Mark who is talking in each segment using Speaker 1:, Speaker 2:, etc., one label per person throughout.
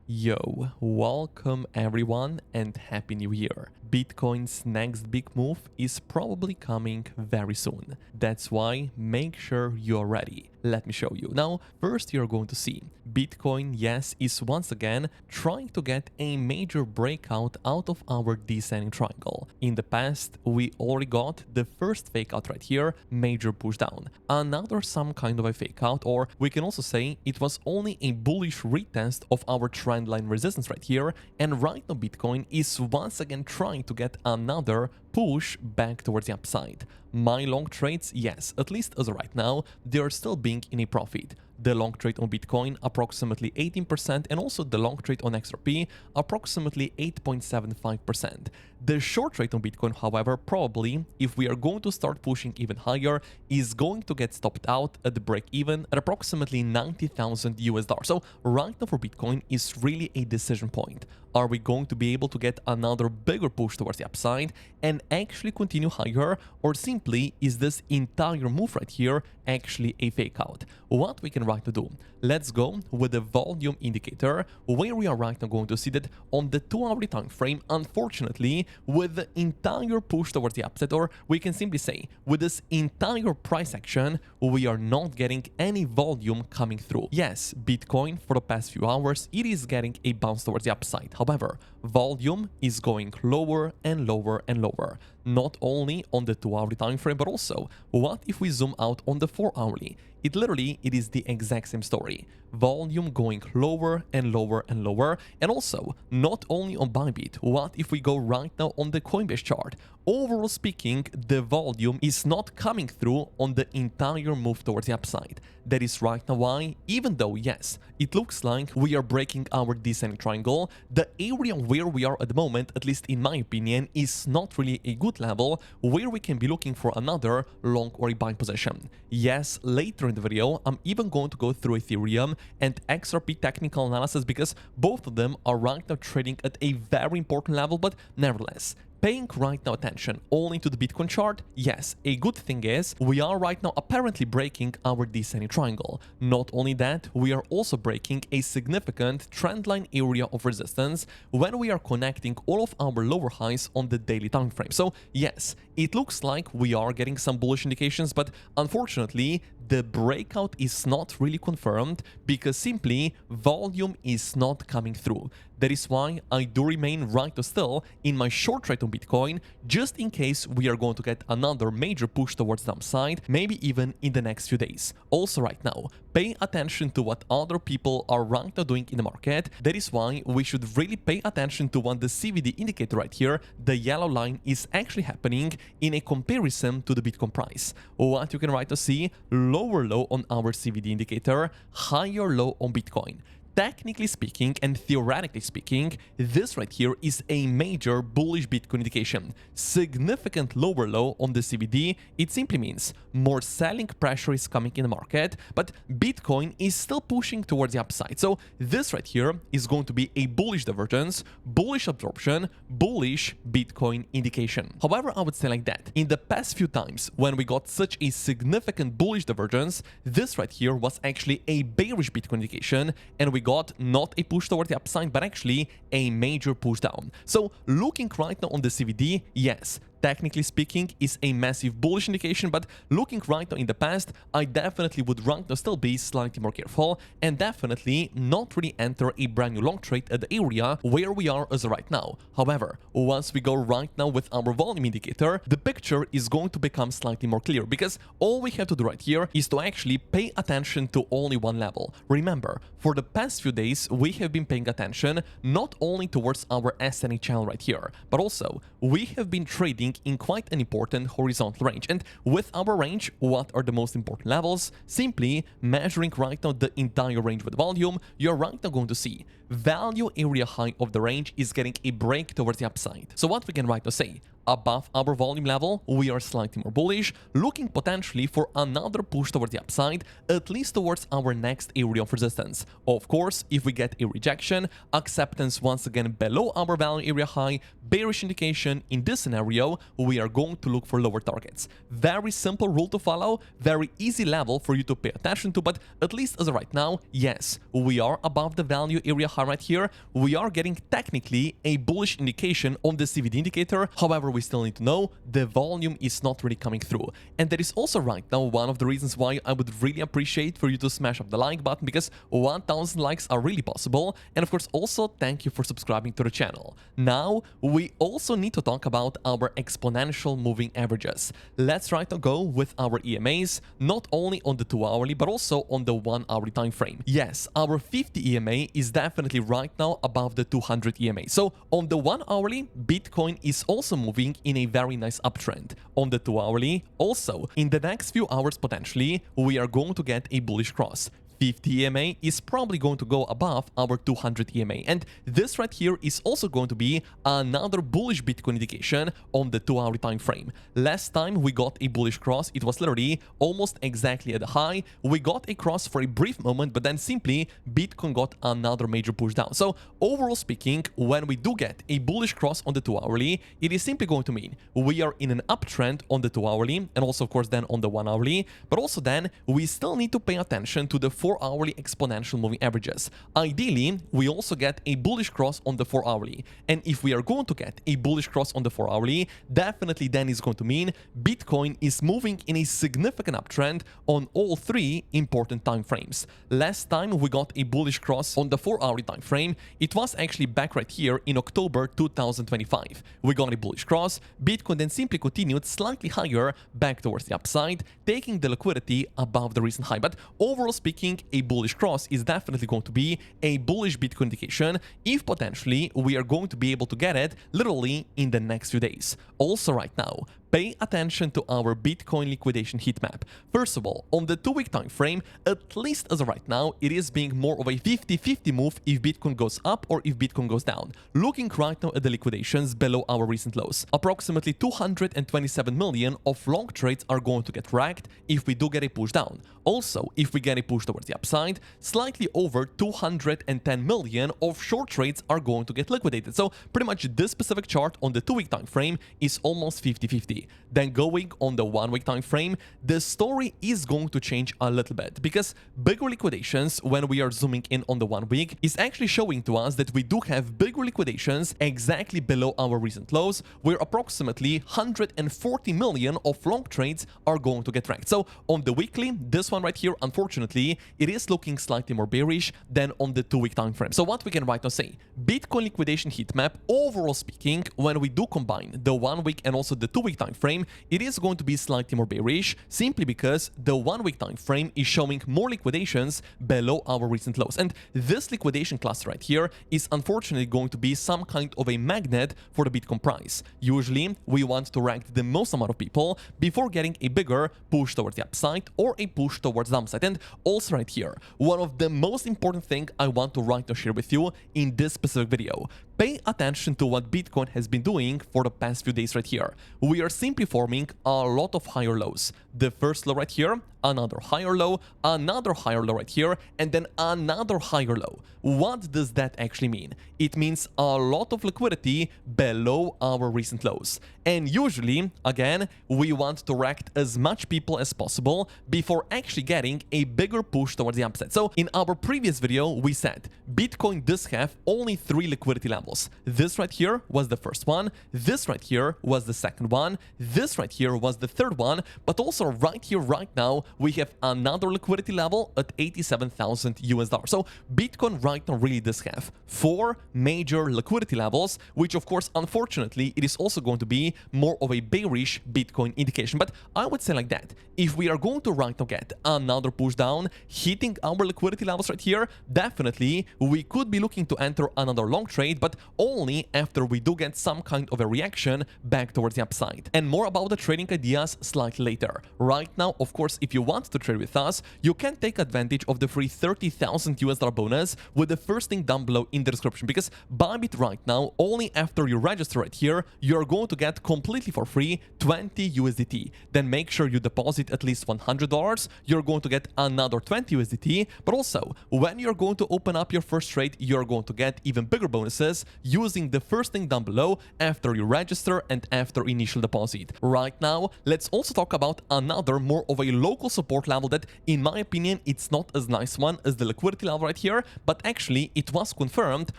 Speaker 1: Yo, welcome everyone and happy new year. Bitcoin's next big move is probably coming very soon. That's why make sure you're ready. Let me show you. Now, first you're going to see Bitcoin, yes, is once again trying to get a major breakout out of our descending triangle. In the past, we already got the first fake out right here, major push down. Another some kind of a fake out, or we can also say it was only a bullish retest of our trendline resistance right here, and right now Bitcoin is once again trying to get another push back towards the upside. My long trades, yes, at least as of right now, they are still being in a profit. The long trade on Bitcoin approximately 18%, and also the long trade on XRP approximately 8.75%. The short trade on Bitcoin, however, probably, if we are going to start pushing even higher, is going to get stopped out at the break even at approximately 90,000 US dollars. So right now for Bitcoin is really a decision point. Are we going to be able to get another bigger push towards the upside and actually continue higher, or simply is this entire move right here actually a fake out? What we can right now do, let's go with the volume indicator, where we are right now going to see that on the 2-hourly time frame, unfortunately, with the entire push towards the upside, or we can simply say with this entire price action, we are not getting any volume coming through. Yes, Bitcoin for the past few hours, it is getting a bounce towards the upside. However, volume is going lower and lower and lower, not only on the 2-hourly time frame, but also what if we zoom out on the 4-hourly? It is the exact same story. Volume going lower and lower and lower, and also not only on Bybit. What if we go right now on the Coinbase chart? Overall speaking, the volume is not coming through on the entire move towards the upside. That is right now why, even though yes, it looks like we are breaking our descending triangle, the area where we are at the moment, at least in my opinion, is not really a good level where we can be looking for another long or a buying position. Yes, later in the video, I'm even going to go through Ethereum and XRP technical analysis, because both of them are right now trading at a very important level, but nevertheless, paying right now attention only to the Bitcoin chart, yes, a good thing is we are right now apparently breaking our descending triangle. Not only that, we are also breaking a significant trendline area of resistance when we are connecting all of our lower highs on the daily time frame. So yes, it looks like we are getting some bullish indications, but unfortunately, the breakout is not really confirmed because simply volume is not coming through. That is why I do remain right now still in my short trade on Bitcoin, just in case we are going to get another major push towards the upside, maybe even in the next few days. Also right now, pay attention to what other people are right now doing in the market. That is why we should really pay attention to what the CVD indicator right here, the yellow line, is actually happening in a comparison to the Bitcoin price. What you can right now see, lower low on our CVD indicator, higher low on Bitcoin. Technically speaking and theoretically speaking, this right here is a major bullish Bitcoin indication. Significant lower low on the CVD, it simply means more selling pressure is coming in the market, but Bitcoin is still pushing towards the upside. So this right here is going to be a bullish divergence, bullish absorption, bullish Bitcoin indication. However, I would say like that, in the past few times when we got such a significant bullish divergence, this right here was actually a bearish Bitcoin indication, and we got not a push toward the upside, but actually a major push down. So looking right now on the CVD, yes, technically speaking, is a massive bullish indication, but looking right now in the past, I definitely would right now still be slightly more careful and definitely not really enter a brand new long trade at the area where we are as of right now. However, once we go right now with our volume indicator, the picture is going to become slightly more clear, because all we have to do right here is to actually pay attention to only one level. Remember, for the past few days, we have been paying attention not only towards our ascending channel right here, but also we have been trading in quite an important horizontal range. And with our range, what are the most important levels? Simply measuring right now the entire range with volume, you're right now going to see value area high of the range is getting a break towards the upside. So what we can right now say, above our volume level, we are slightly more bullish, looking potentially for another push towards the upside, at least towards our next area of resistance. Of course, if we get a rejection, acceptance once again below our value area high, bearish indication, in this scenario, we are going to look for lower targets. Very simple rule to follow, very easy level for you to pay attention to, but at least as of right now, yes, we are above the value area high right here. We are getting technically a bullish indication on the CVD indicator. However, we still need to know the volume is not really coming through. And that is also right now one of the reasons why I would really appreciate for you to smash up the like button, because 1000 likes are really possible. And of course, also thank you for subscribing to the channel. Now, we also need to talk about our exponential moving averages. Let's right now go with our EMAs, not only on the 2-hourly, but also on the 1-hourly time frame. Yes, our 50 EMA is definitely right now above the 200 EMA. So on the 1-hourly, Bitcoin is also moving in a very nice uptrend. On the 2-hourly, also, in the next few hours potentially, we are going to get a bullish cross. 50 EMA is probably going to go above our 200 EMA, and this right here is also going to be another bullish Bitcoin indication on the 2-hourly time frame. Last time we got a bullish cross, it was literally almost exactly at the high. We got a cross for a brief moment, but then simply Bitcoin got another major push down. So overall speaking, when we do get a bullish cross on the 2-hourly, it is simply going to mean we are in an uptrend on the 2-hourly, and also of course then on the 1-hourly, but also then we still need to pay attention to the 4-hourly exponential moving averages. Ideally, we also get a bullish cross on the 4-hourly. And if we are going to get a bullish cross on the 4-hourly, definitely then is going to mean Bitcoin is moving in a significant uptrend on all three important time frames. Last time we got a bullish cross on the 4-hourly time frame, it was actually back right here in October 2025. We got a bullish cross, Bitcoin then simply continued slightly higher back towards the upside, taking the liquidity above the recent high. But overall speaking, a bullish cross is definitely going to be a bullish Bitcoin indication if potentially we are going to be able to get it literally in the next few days. Also right now, pay attention to our Bitcoin liquidation heat map. First of all, on the 2-week time frame, at least as of right now, it is being more of a 50-50 move if Bitcoin goes up or if Bitcoin goes down. Looking right now at the liquidations below our recent lows, approximately 227 million of long trades are going to get wrecked if we do get a push down. Also, if we get a push towards the upside, slightly over 210 million of short trades are going to get liquidated. So pretty much this specific chart on the 2-week time frame is almost 50-50. Then going on the 1-week time frame, the story is going to change a little bit, because bigger liquidations, when we are zooming in on the 1 week, is actually showing to us that we do have bigger liquidations exactly below our recent lows, where approximately 140 million of long trades are going to get wrecked. So on the weekly, this one right here, unfortunately, it is looking slightly more bearish than on the 2-week time frame. So what we can right now say, Bitcoin liquidation heat map, overall speaking, when we do combine the 1 week and also the 2-week time frame, it is going to be slightly more bearish, simply because the 1-week time frame is showing more liquidations below our recent lows. And this liquidation cluster right here is unfortunately going to be some kind of a magnet for the Bitcoin price. Usually, we want to rank the most amount of people before getting a bigger push towards the upside or a push towards the downside. And also right here, one of the most important thing I want to right now share with you in this specific video. Pay attention to what Bitcoin has been doing for the past few days right here. We are simply forming a lot of higher lows. The first low right here, another higher low right here, and then another higher low. What does that actually mean? It means a lot of liquidity below our recent lows. And usually, again, we want to wreck as much people as possible before actually getting a bigger push towards the upside. So in our previous video, we said Bitcoin does have only 3 liquidity levels. This right here was the first one, this right here was the second one, this right here was the third one, but also right here, right now, we have another liquidity level at 87,000 US dollars. So Bitcoin right now really does have 4 major liquidity levels, which of course, unfortunately, it is also going to be more of a bearish Bitcoin indication. But I would say like that, if we are going to right now get another push down, hitting our liquidity levels right here, definitely we could be looking to enter another long trade, but only after we do get some kind of a reaction back towards the upside. And more about the trading ideas slightly later. Right now, of course, if you want to trade with us, you can take advantage of the free $30,000 bonus with the first link down below in the description, because Bybit right now, only after you register right here, you're going to get completely for free 20 USDT. Then make sure you deposit at least $100, you're going to get another 20 USDT, but also when you're going to open up your first trade, you're going to get even bigger bonuses using the first link down below after you register and after initial deposit. Right now, let's also talk about another more of a local support level that, in my opinion, it's not as nice one as the liquidity level right here, but actually it was confirmed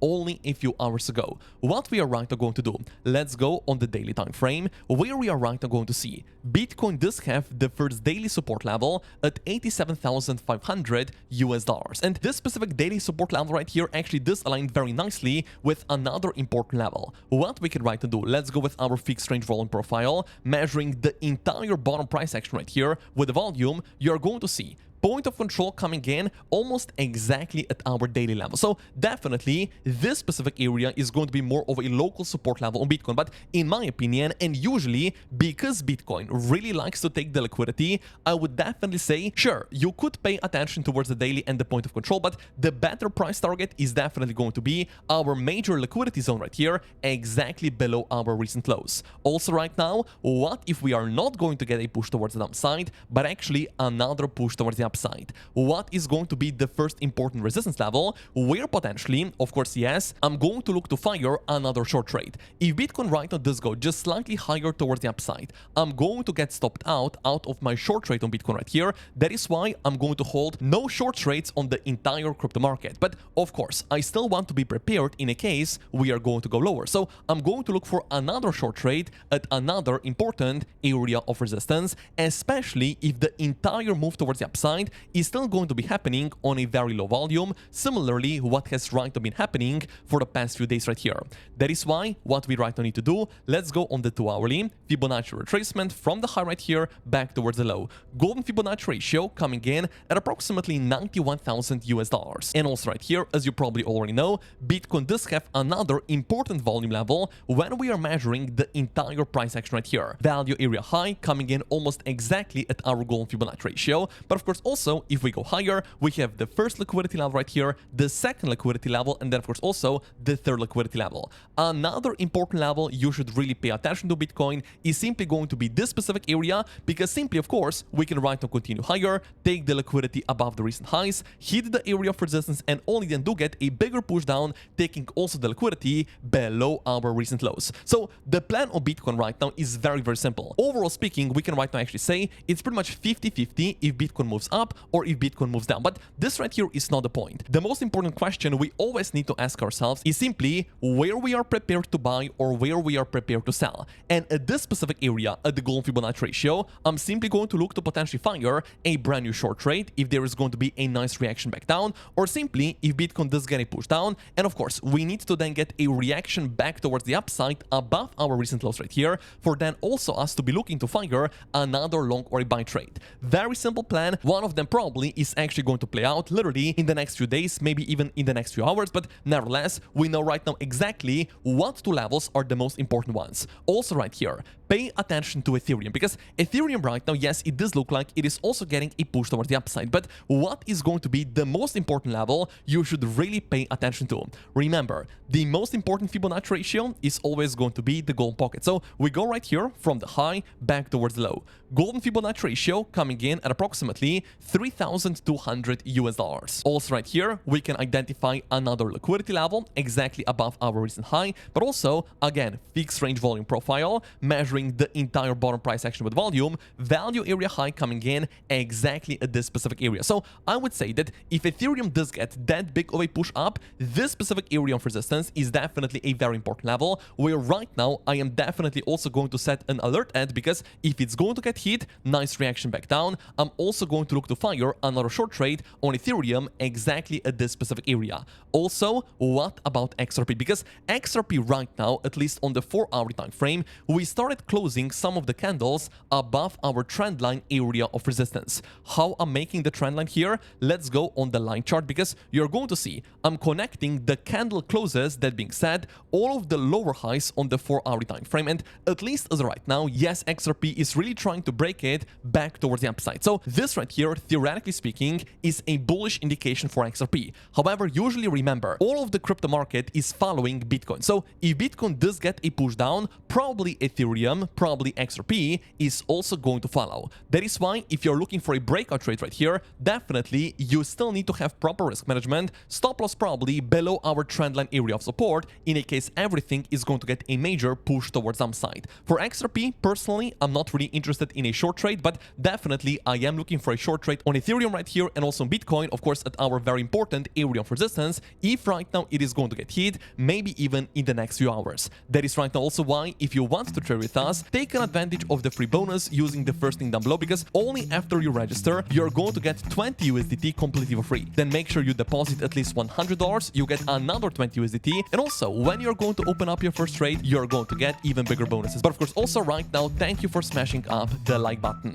Speaker 1: only a few hours ago. What we are right now going to do, let's go on the daily time frame, where we are right now going to see Bitcoin does have the first daily support level at $87,500. And this specific daily support level right here actually does align very nicely with another important level. What we can right now do, let's go with our fixed range volume profile, measuring the entire bottom price action right here with the volume. You're going to see point of control coming in almost exactly at our daily level. So definitely this specific area is going to be more of a local support level on Bitcoin. But in my opinion, and usually because Bitcoin really likes to take the liquidity, I would definitely say, sure, you could pay attention towards the daily and the point of control, but the better price target is definitely going to be our major liquidity zone right here, exactly below our recent lows. Also right now, what if we are not going to get a push towards the downside, but actually another push towards the upside? What is going to be the first important resistance level where potentially, of course, yes, I'm going to look to fire another short trade. If Bitcoin right now does go just slightly higher towards the upside, I'm going to get stopped out of my short trade on Bitcoin right here. That is why I'm going to hold no short trades on the entire crypto market. But of course, I still want to be prepared in a case we are going to go lower. So I'm going to look for another short trade at another important area of resistance, especially if the entire move towards the upside is still going to be happening on a very low volume, similarly what has right now been happening for the past few days right here. That is why what we right now need to do, let's go on the 2-hourly Fibonacci retracement from the high right here back towards the low. Golden Fibonacci ratio coming in at approximately $91,000. And also right here, as you probably already know, Bitcoin does have another important volume level when we are measuring the entire price action right here. Value area high coming in almost exactly at our golden Fibonacci ratio, but of course also, if we go higher, we have the first liquidity level right here, the second liquidity level, and then of course also the third liquidity level. Another important level you should really pay attention to Bitcoin is simply going to be this specific area, because simply, of course, we can right now continue higher, take the liquidity above the recent highs, hit the area of resistance, and only then do get a bigger push down, taking also the liquidity below our recent lows. So the plan on Bitcoin right now is very, very simple. Overall speaking, we can right now actually say it's pretty much 50-50 if Bitcoin moves up or if Bitcoin moves down. But this right here is not the point. The most important question we always need to ask ourselves is simply where we are prepared to buy or where we are prepared to sell. And at this specific area, at the golden Fibonacci ratio, I'm simply going to look to potentially fire a brand new short trade if there is going to be a nice reaction back down, or simply if Bitcoin does get a push down. And of course, we need to then get a reaction back towards the upside above our recent lows right here, for then also us to be looking to fire another long or a buy trade. Very simple plan. One of them probably is actually going to play out literally in the next few days, maybe even in the next few hours, but nevertheless, we know right now exactly what two levels are the most important ones. Also right here, pay attention to Ethereum, because Ethereum right now, yes, it does look like it is also getting a push towards the upside, but what is going to be the most important level you should really pay attention to? Remember, the most important Fibonacci ratio is always going to be the golden pocket. So we go right here from the high back towards the low. Golden Fibonacci ratio coming in at approximately $3,200. Also right here, we can identify another liquidity level exactly above our recent high, but also, again, fixed range volume profile, measuring the entire bottom price action with volume, value area high coming in exactly at this specific area. So I would say that if Ethereum does get that big of a push up, this specific area of resistance is definitely a very important level, where right now I am definitely also going to set an alert at, because if it's going to get hit, nice reaction back down, I'm also going to look to fire another short trade on Ethereum exactly at this specific area. Also, what about XRP? Because XRP right now, at least on the 4-hour time frame, we started start closing some of the candles above our trend line area of resistance. How I'm making the trend line here? Let's go on the line chart, because you're going to see I'm connecting the candle closes. That being said, all of the lower highs on the 4-hour time frame, and at least as of right now, yes, XRP is really trying to break it back towards the upside. So this right here, theoretically speaking, is a bullish indication for XRP. However, usually remember, all of the crypto market is following Bitcoin. So if Bitcoin does get a push down, probably Ethereum, probably XRP is also going to follow. That is why if you're looking for a breakout trade right here, definitely you still need to have proper risk management. Stop loss probably below our trendline area of support in a case everything is going to get a major push towards upside. For XRP, personally, I'm not really interested in a short trade, but definitely I am looking for a short trade on Ethereum right here and also on Bitcoin, of course, at our very important area of resistance. If right now it is going to get hit, maybe even in the next few hours. That is right now also why, if you want to trade with us, take an advantage of the free bonus using the first link down below, because only after you register, you're going to get 20 USDT completely for free. Then make sure you deposit at least $100, you get another 20 USDT, and also when you're going to open up your first trade, you're going to get even bigger bonuses. But of course, also right now, thank you for smashing up the like button.